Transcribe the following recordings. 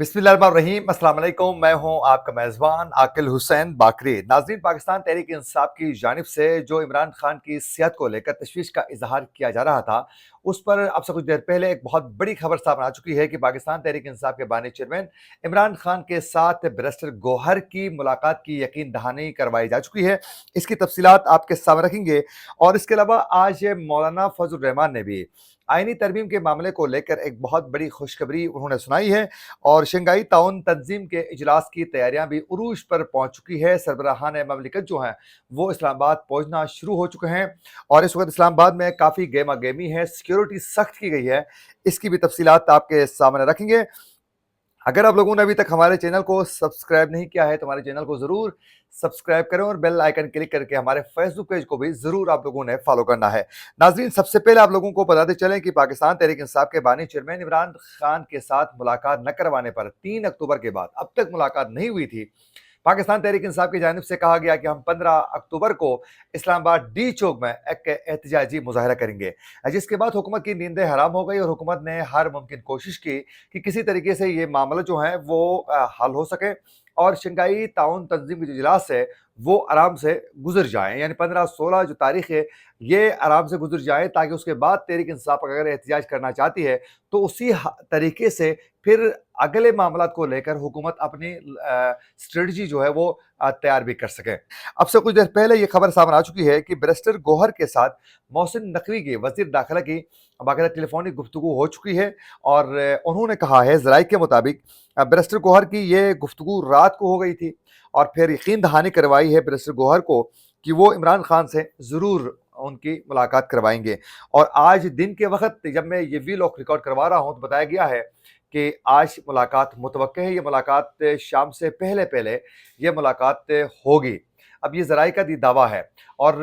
बिस्मिल्लाहिर्रहमानिर्रहीम। अस्सलाम वालेकुम। मैं हूं आपका मेज़बान आकिल हुसैन बाकरी। नाज़रीन, पाकिस्तान तहरीक इंसाफ की जानिब से जो इमरान खान की सेहत को लेकर तशवीश का इजहार किया जा रहा था, उस पर अब से कुछ देर पहले एक बहुत बड़ी खबर सामने आ चुकी है कि पाकिस्तान तहरीक इंसाफ के बानी चेयरमैन इमरान खान के साथ बैरिस्टर गौहर की मुलाकात की यकीन दहानी करवाई जा चुकी है। इसकी तफसीलात आपके सामने रखेंगे। और इसके अलावा आज मौलाना फजल रहमान ने भी आईनी तरमीम के मामले को लेकर एक बहुत बड़ी खुशखबरी उन्होंने सुनाई है। और शंघाई ताउन तंजीम के इजलास की तैयारियां भी उरूज पर पहुंच चुकी है। सरबराहान ममलिकत जो हैं वो इस्लामाबाद पहुंचना शुरू हो चुके हैं और इस वक्त इस्लामाबाद में काफ़ी गेमा गेमी है, सिक्योरिटी सख्त की गई है। इसकी भी तफसीलात आपके सामने रखेंगे। अगर आप लोगों ने अभी तक हमारे चैनल को सब्सक्राइब नहीं किया है तो हमारे चैनल को ज़रूर सब्सक्राइब करें और बेल आइकन क्लिक करके हमारे फेसबुक पेज को भी ज़रूर आप लोगों ने फॉलो करना है। नाजरीन, सबसे पहले आप लोगों को बताते चलें कि पाकिस्तान तहरीक इंसाफ के बानी चेयरमैन इमरान खान के साथ मुलाकात न करवाने पर 3 अक्टूबर के बाद अब तक मुलाकात नहीं हुई थी। पाकिस्तान तहरीक इंसाफ की जानिब से कहा गया कि हम 15 अक्टूबर को इस्लामाबाद डी चौक में एक एहतजाजी मुजाहरा करेंगे, जिसके बाद हुकूमत की नींदें हराम हो गई और हुकूमत ने हर मुमकिन कोशिश की कि किसी तरीके से ये मामला जो है वो हल हो सके और शंघाई ताउन तंजीम की जो इजलास है वो आराम से गुजर जाए, यानी 15-16 जो तारीख है ये आराम से गुजर जाए, ताकि उसके बाद तहरीक इंसाफ अगर एहतजाज करना चाहती है तो उसी तरीके से फिर अगले मामलात को लेकर हुकूमत अपनी स्ट्रेटजी जो है वो तैयार भी कर सके। अब से कुछ देर पहले ये खबर सामने आ चुकी है कि बैरिस्टर गौहर के साथ मोहसिन नकवी की वजीर दाखिला की बाकायदा टेलीफोनिक गुफ्तगू हो चुकी है और उन्होंने कहा है ज़राइक़ के मुताबिक बैरिस्टर गौहर की ये गुफ्तगू रात को हो गई थी और फिर यकीन दहानी करवाई है बैरिस्टर गौहर को कि वो इमरान खान से ज़रूर उनकी मुलाकात करवाएंगे। और आज दिन के वक्त जब मैं ये वीलॉग रिकॉर्ड करवा रहा हूँ तो बताया गया है कि आज मुलाकात मुतवक्के है। ये मुलाकात शाम से पहले पहले ये मुलाकात होगी। अब ये ज़राइक़ का दावा है और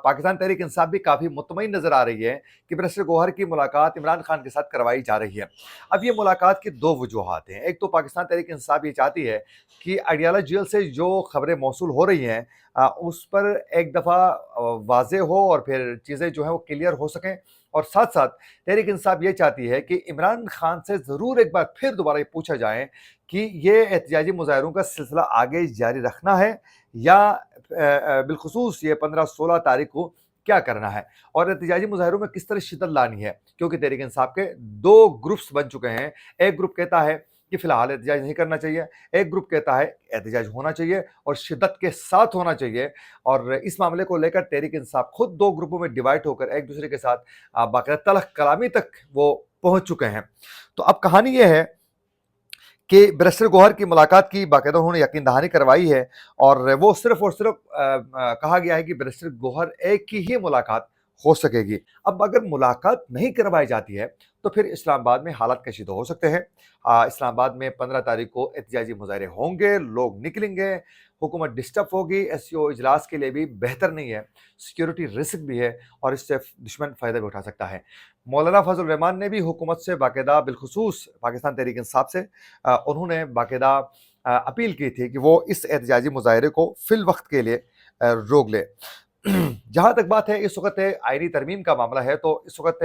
पाकिस्तान तहरीक इंसाफ भी काफ़ी मुतमईन नज़र आ रही है कि बैरिस्टर गौहर की मुलाकात इमरान खान के साथ करवाई जा रही है। अब ये मुलाकात की दो वजूहात हैं। एक तो पाकिस्तान तहरीक इंसाफ ये चाहती है कि अडियाला जेल से जो खबरें मौसूल हो रही हैं उस पर एक दफ़ा वाज़ेह हो और फिर चीज़ें जो हैं वो क्लियर हो सकें। और साथ साथ तहरीक इंसाफ ये चाहती है कि इमरान खान से ज़रूर एक बार फिर दोबारा ये पूछा जाए कि ये एहतजाजी मुजाहरों का सिलसिला आगे जारी रखना है या बिलखुसूस ये 15-16 तारीख को क्या करना है और एहतजाजी मुजाहरों में किस तरह शिद्दत लानी है, क्योंकि तहरीक इंसाफ के 2 ग्रुप्स बन चुके हैं। एक ग्रुप कहता है कि फिलहाल एहतजाज नहीं करना चाहिए, एक ग्रुप कहता है एहतजाज होना चाहिए और शिद्दत के साथ होना चाहिए। और इस मामले को लेकर तहरीक इंसाफ खुद 2 ग्रुपों में डिवाइड होकर एक दूसरे के साथ बाकायदा तलख कलामी तक वो पहुंच चुके हैं। तो अब कहानी ये है कि बैरिस्टर गौहर की मुलाकात की बाकायदा उन्होंने यकीन दहानी करवाई है और वो सिर्फ और सिर्फ कहा गया है कि बैरिस्टर गौहर एक की ही मुलाकात हो सकेगी। अब अगर मुलाकात नहीं करवाई जाती है तो फिर इस्लामाबाद में हालात कशीदा हो सकते हैं। इस्लामाबाद में 15 तारीख को एहतजाजी मुजाहरे होंगे, लोग निकलेंगे, हुकूमत डिस्टर्ब होगी। एससीओ इजलास के लिए भी बेहतर नहीं है, सिक्योरिटी रिस्क भी है और इससे दुश्मन फ़ायदा भी उठा सकता है। मौलाना फजल रहमान ने भी हुकूमत से बाकायदा बिलखुसूस पाकिस्तान तहरीक इंसाफ से उन्होंने बाकायदा अपील की थी कि वो इस एहतजाजी मुजाहरे को फिल वक्त के लिए रोक ले। जहाँ तक बात है इस वक्त आईनी तरमीम का मामला है तो इस वक्त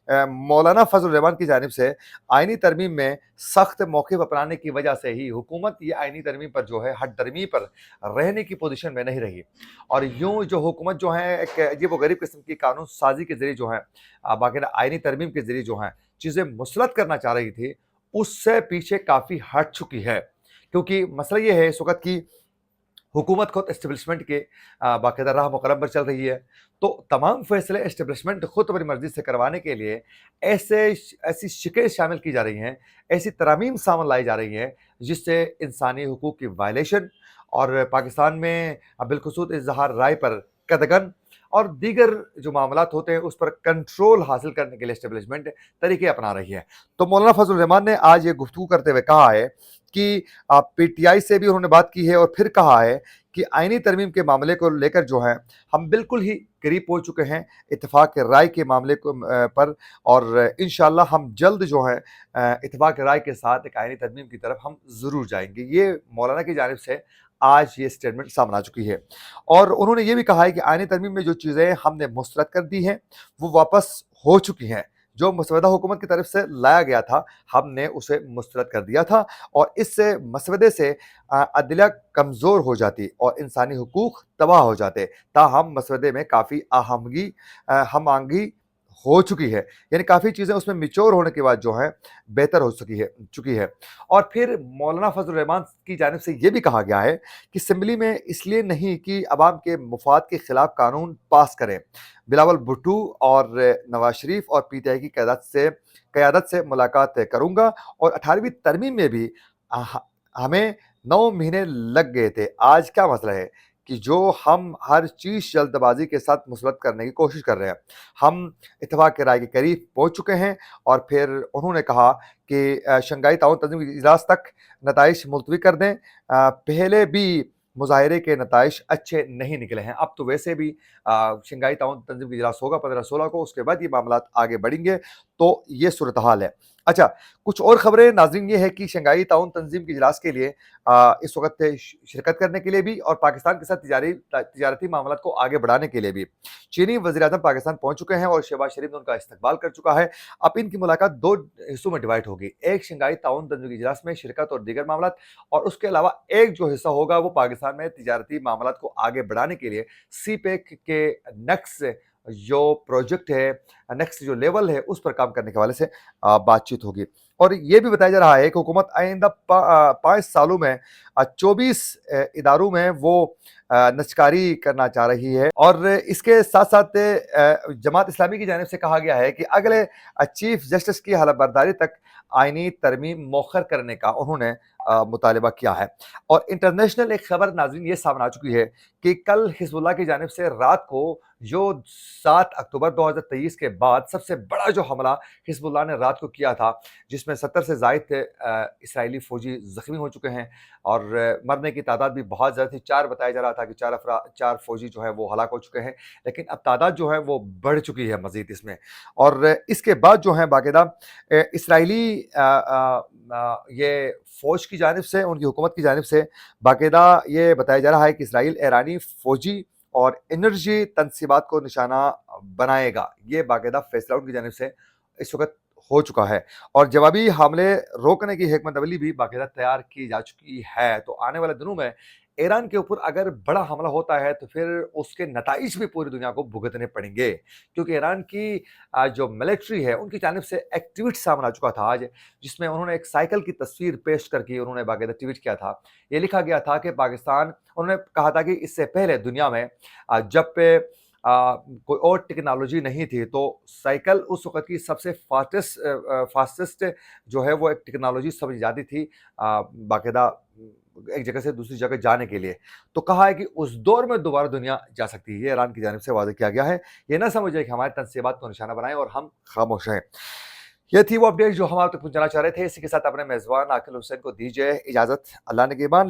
मौलाना फजल रहमान की जानिब से आईनी तरमीम में सख्त मौक़िफ़ अपनाने की वजह से ही हुकूमत ये आईनी तरमीम पर जो है हट दरमी पर रहने की पोजीशन में नहीं रही और यूँ जो हुकूमत जो है एक अजीब व गरीब किस्म की कानून साजी के ज़रिए जो है बाकायदा आईनी तरमीम के ज़रिए जो है चीज़ें मुसलत करना चाह रही थी, उससे पीछे काफ़ी हट चुकी है। क्योंकि मसला ये है इस वक्त की हुकूमत खुद एस्टेब्लिशमेंट के बाकायदा राह मुकर्रम पर चल रही है, तो तमाम फैसले एस्टेब्लिशमेंट खुद अपनी मर्जी से करवाने के लिए ऐसी शिकें शामिल की जा रही हैं, ऐसी तरामीम सामने लाई जा रही हैं जिससे इंसानी हुकूक की वायलेशन और पाकिस्तान में बिलखुसूस इज़हार राय पर कदगन और दीगर जो मामलात होते हैं उस पर कंट्रोल हासिल करने के लिए एस्टेब्लिशमेंट तरीके अपना रही है। तो मौलाना फजल रहमान ने आज ये गुफ्तगू करते हुए कहा है कि पीटीआई से भी उन्होंने बात की है और फिर कहा है कि आईनी तरमीम के मामले को लेकर जो है हम बिल्कुल ही करीब पहुंच चुके हैं इत्तेफाक राय के मामले को पर और इंशाअल्लाह हम जल्द जो है इत्तेफाक राय के साथ एक आईनी तरमीम की तरफ हम ज़रूर जाएंगे। ये मौलाना की जानिब से आज ये स्टेटमेंट सामने आ चुकी है और उन्होंने ये भी कहा है कि आईनी तरमीम में जो चीज़ें हमने मुस्तरद कर दी हैं वो वापस हो चुकी हैं। जो मसवदा हुकूमत की तरफ से लाया गया था, हमने उसे मुस्तरद कर दिया था और इस मसवदे से अदलिया कमज़ोर हो जाती और इंसानी हुकूक तबाह हो जाते। ताहम मसवदे में काफ़ी हम आहंगी हो चुकी है, यानी काफ़ी चीज़ें उसमें मैच्योर होने के बाद जो है बेहतर हो चुकी है। और फिर मौलाना फजल रहमान की जानिब से ये भी कहा गया है कि असेंबली में इसलिए नहीं कि अवाम के मुफाद के खिलाफ कानून पास करें। बिलावल भुट्टो और नवाज शरीफ और पीटीआई की क़यादत से मुलाकात करूँगा और 18वीं तरमीम में भी ह हमें 9 महीने लग गए थे। आज क्या मसला है कि जो हम हर चीज़ जल्दबाज़ी के साथ मुसलत करने की कोशिश कर रहे हैं। हम इत्तेफ़ाक के राय के करीब पहुँच चुके हैं और फिर उन्होंने कहा कि शंघाई ताउन तंज़ीम के इजलास तक नताइज मुलतवी कर दें। पहले भी मुज़ाहरे के नताइज अच्छे नहीं निकले हैं। अब तो वैसे भी शंघाई ताउन तंज़ीम का इजलास होगा 15-16 को, उसके बाद ये मामलात आगे बढ़ेंगे, तो ये सूरत हाल है। अच्छा, कुछ और खबरें नाज़रीन ये है कि शंघाई ताउन तंज़ीम के इजलास के लिए इस वक़्त शिरकत करने के लिए भी और पाकिस्तान के साथ तिजारती मामलात को आगे बढ़ाने के लिए भी चीनी वज़ीर-ए-आज़म पाकिस्तान पहुँच चुके हैं और शहबाज शरीफ ने उनका इस्तकबाल कर चुका है। अब इनकी मुलाकात 2 हिस्सों में डिवाइड होगी। एक शंघाई ताउन तंज़ीम के इजलास में शिरकत और दीगर मामलात और उसके अलावा एक जो हिस्सा होगा वो पाकिस्तान में तिजारती मामलात को आगे बढ़ाने के लिए सीपेक के नेक्स्ट जो प्रोजेक्ट है, नेक्स्ट जो लेवल है उस पर काम करने के हवाले से बातचीत होगी। और ये भी बताया जा रहा है कि हुकूमत आइंदा 5 सालों में 24 इदारों में वो नजकारी करना चाह रही है और इसके साथ-साथ जमात इस्लामी की जानिब से कहा गया है कि अगले चीफ जस्टिस की हलफबर्दारी तक आईनी तरमीम मौखर करने का उन्होंने मुतालबा किया है। और इंटरनेशनल एक खबर नाज़रीन ये सामने आ चुकी है कि कल हिज़्बुल्लाह की जानिब से रात को जो 7 अक्टूबर 2023 के बाद सबसे बड़ा जो हमला हिज़्बुल्लाह ने रात को किया था, जिसमें 70 से ज़ायद इस्राएली फ़ौजी ज़ख्मी हो चुके हैं और मरने की तादाद भी बहुत ज़्यादा थी। 4 बताया जा रहा था कि 4 फ़ौजी जो हैं वो हलाक हो चुके हैं, लेकिन अब तादाद जो है वो बढ़ चुकी है मज़ीद इसमें। और इसके बाद जो है बाकायदा इस्राएली ये फ़ौज की जानिब से, उनकी हुकूमत की जानिब से बाकायदा ये बताया जा रहा है कि इस्राइल ईरानी फ़ौजी और एनर्जी तनसीबात को निशाना बनाएगा। ये बाकायदा फैसला उनकी जानिब से इस वक़्त हो चुका है और जवाबी हमले रोकने की हिकमत अमली भी बाकायदा तैयार की जा चुकी है। तो आने वाले दिनों में ईरान के ऊपर अगर बड़ा हमला होता है तो फिर उसके नताइज भी पूरी दुनिया को भुगतने पड़ेंगे, क्योंकि ईरान की जो मिलिट्री है उनकी जानिब से एक ट्वीट सामने आ चुका था आज, जिसमें उन्होंने एक साइकिल की तस्वीर पेश करके उन्होंने बाकायदा ट्वीट किया था। ये लिखा गया था कि पाकिस्तान, उन्होंने कहा था कि इससे पहले दुनिया में जब पे कोई और टेक्नोलॉजी नहीं थी तो साइकिल उस वक़्त की सबसे फास्टेस्ट जो है वो एक टेक्नोलॉजी समझी जाती थी बाकायदा एक जगह से दूसरी जगह जाने के लिए। तो कहा है कि उस दौर में दोबारा दुनिया जा सकती है। ये ईरान की जानिब से वाज़ेह किया गया है। ये ना समझिए कि हमारे तनसीबात को निशाना बनाएँ और हम खामोश रहें। ये थी वो अपडेट जो हम आप तक पहुँचाना चाह रहे थे। इसी के साथ अपने मेज़बान आकिल हुसैन को दीजिए इजाज़त। अल्लाह निगहबान।